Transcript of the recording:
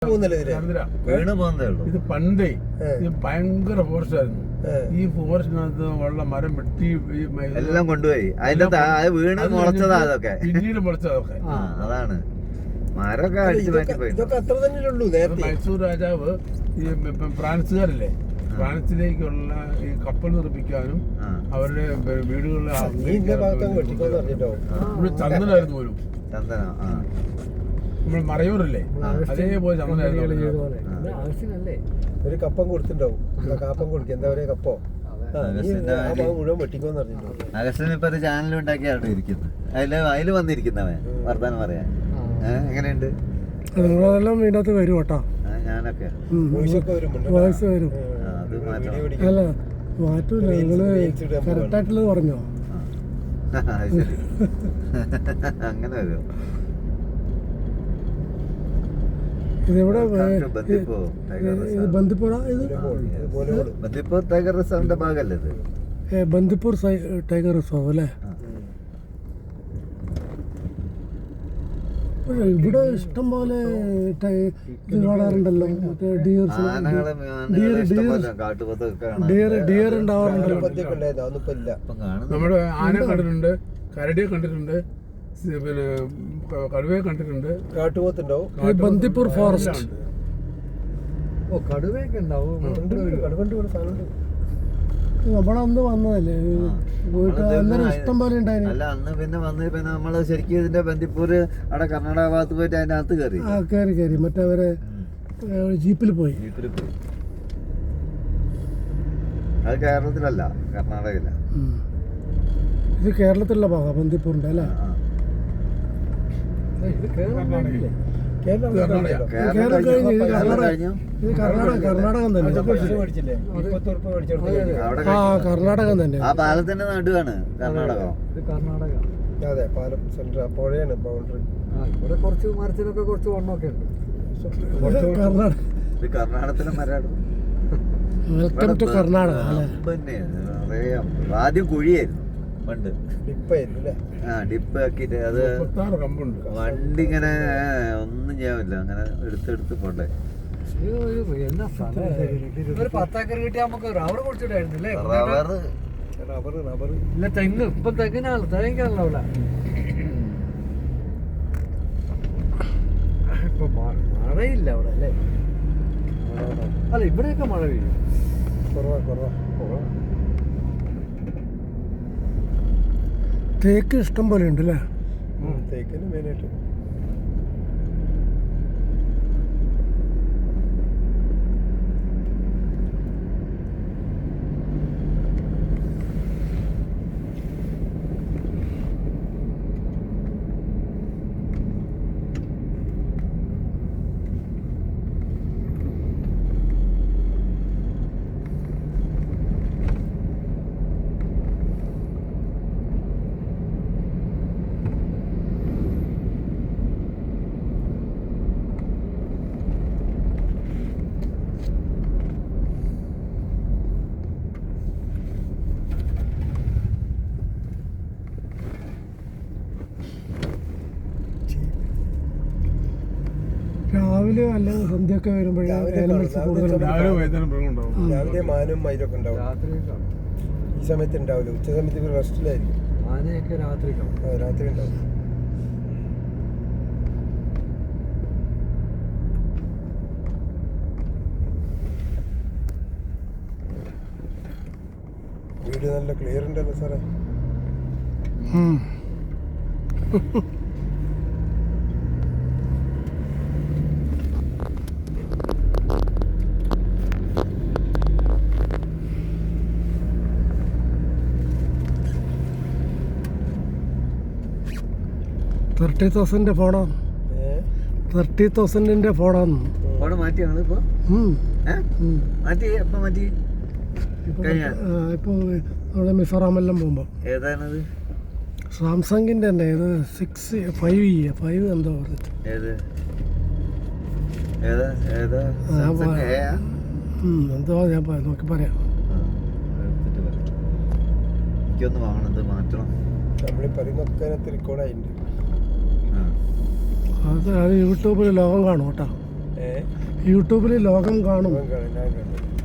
വീണ് പോകുന്നേ ഉള്ളൂ. ഇത് പണ്ടേ ഇത് ഭയങ്കര ഫോറസ്റ്റ് ആയിരുന്നു. ഈ ഫോറസ്റ്റിനകത്ത് ഉള്ള മരം വെട്ടി എല്ലാം കൊണ്ടുപോയി. അതിന്റെ വീണ് മുളച്ചതാ അതൊക്കെ, പിന്നീട് മുളച്ചതൊക്കെ. അതാണ് മരമൊക്കെ അടിച്ചു മാറ്റി പോയി. മൈസൂർ രാജാവ് ഈ ഫ്രാൻസുകാരല്ലേ, ഫ്രാൻസിലേക്കുള്ള ഈ കപ്പൽ നിർമ്മിക്കാനും അവരുടെ വീടുകളിൽ ഇവിടെ ചന്ദനായിരുന്നു പോലും. ചന്ദന നമ്മൾ മറയൂരല്ലേ, അതേപോലെ ചന്ദനായിരുന്നു. ഒരു കപ്പം കൊടുത്തിട്ടുണ്ടാവും, കാപ്പം കൊടുക്കുക, എന്താ പറയുക, കപ്പോ മുഴുവൻ വെട്ടിക്കോന്ന് പറഞ്ഞിട്ടുണ്ടാവും. അഗസ്റ്റിന് ഇപ്പൊ ഒരു ചാനൽ ഉണ്ടാക്കിയാണ് ഇരിക്കുന്നത്. അതില് വന്നിരിക്കുന്നവൻ വർത്താനം പറയാൻ. എങ്ങനെയുണ്ട്? നിങ്ങളെല്ലാം ഇതിനകത്ത് വരും കേട്ടോ. ഞാനൊക്കെ വോയിസ് വരും. അത് മാറ്റണം. അല്ല മാറ്റൂല, നിങ്ങള് കറക്റ്റായിട്ടുള്ളത് പറഞ്ഞോ. ശരി, അങ്ങനെ വരും. ഇതെവിടെ ബന്ദിപ്പൂർ ബന്ദിപ്പൂർ ടൈഗർ റിസർവിന്റെ ഭാഗമല്ലേ ഇത്? ബന്ദിപ്പൂർ ടൈഗർ റിസർവ് അല്ലേ? ഇവിടെ ഇഷ്ടം പോലെ ഇത് കാണാറുണ്ടല്ലോ, മറ്റേ ഡിയർ ഉണ്ടാവാറുണ്ടല്ലോ. നമ്മുടെ ആന കണ്ടിട്ടുണ്ട്, കരടിയെ കണ്ടിട്ടുണ്ട്, പിന്നെ കടുവയെ കണ്ടിട്ടുണ്ട്. കാട്ടുപോത്തുണ്ടാവും. ബന്ദിപ്പൂർ ഫോറസ്റ്റ്. കടുവയൊക്കെ ഉണ്ടാവും. നമ്മളന്ന് വന്നതല്ലേ, പോയിട്ട് അന്നേരം ഇഷ്ടം പോലെ ഉണ്ടായിരുന്നു. അല്ല, അന്ന് പിന്നെ നമ്മള് ശരിക്കും ഇതിന്റെ ബന്ദിപ്പൂര് അവിടെ കർണാടക ഭാഗത്ത് പോയിട്ട് അതിന്റെ അകത്ത് കയറി മറ്റവരെ ജീപ്പിൽ പോയി. അത് കേരളത്തിലല്ല, കർണാടകയില. ഇത് കേരളത്തിലുള്ള ഭാഗം ബന്ദിപ്പൂറിന്റെ അല്ലേ? കർണാടകം തന്നെ. കർണാടകം തന്നെ. ആ പാലത്തിന്റെ നടുവാണ് കർണാടകം. അതെ, പാലം സെന്റർ പുഴയാണ് ബൗണ്ടറി. ഇവിടെ കുറച്ച് മരത്തിനൊക്കെ കുറച്ച് വണ്ണമൊക്കെ ഉണ്ട്. ഇത് കർണാടകത്തിലെ മരമാണ്. Welcome to Karnataka. ആദ്യം കുഴിയായിരുന്നു പണ്ട്, ഡിപ്പ് ആക്കിട്ട് അത് വണ്ടി ഇങ്ങനെ ഒന്നും ചെയ്യാമില്ല, അങ്ങനെ എടുത്തെടുത്ത് പോണ്ടേ. പത്താക്കർ കിട്ടിയ നമുക്ക് റബ്ബർ കുടിച്ചിട്ടായിരുന്നില്ലേ? റബ്ബർ ഇല്ല, തെങ്ങ് ഇപ്പൊ തെങ്ങിനാണല്ലോ, തേങ്ങാണല്ലോ അവിടെ. ഇപ്പൊ മഴയില്ല അവിടെ അല്ലേ? അല്ല, ഇവിടെയൊക്കെ മഴ പെയ്യും. കുറവാ. തേക്ക് ഇഷ്ടം പോലെ ഉണ്ട് അല്ലേ? തേക്കിന് മെയിനായിട്ട്. രാവിലെ അല്ലെങ്കിൽ സന്ധ്യയൊക്കെ വരുമ്പോഴേ രാവിലെ മാനും മയിലൊക്കെ ഉണ്ടാവും. ഈ സമയത്ത് ഉണ്ടാവില്ല, ഉച്ച സമയത്ത് ഇവർ റെസ്റ്റിലായിരിക്കും. ആനയൊക്കെ രാത്രി ഉണ്ടാവും. വീട് നല്ല ക്ലിയർ ഉണ്ടല്ലോ സാറേ. $30,000 ഫോണോ? 30,000 ഫോണാണ്. ഫോണ് മാറ്റി ഇപ്പൊ അവിടെ മിസോറാമെല്ലാം പോകുമ്പോ ഏതാണത്? സാംസങ്ങിന്റെ തന്നെ ഇത് 5 എന്തോ പറഞ്ഞിട്ട്. എന്തോ ഞാൻ നോക്കി പറയാം. എനിക്കൊന്ന് വാങ്ങണത് മാറ്റണം. നമ്മളീ പറയുന്നൊക്കെ റെക്കോർഡായിട്ടുണ്ട്. അത് യൂട്യൂബിൽ ലോകം കാണും കേട്ടോ. ഏഹ് യൂട്യൂബിൽ ലോകം കാണും. ഞാൻ കണ്ടു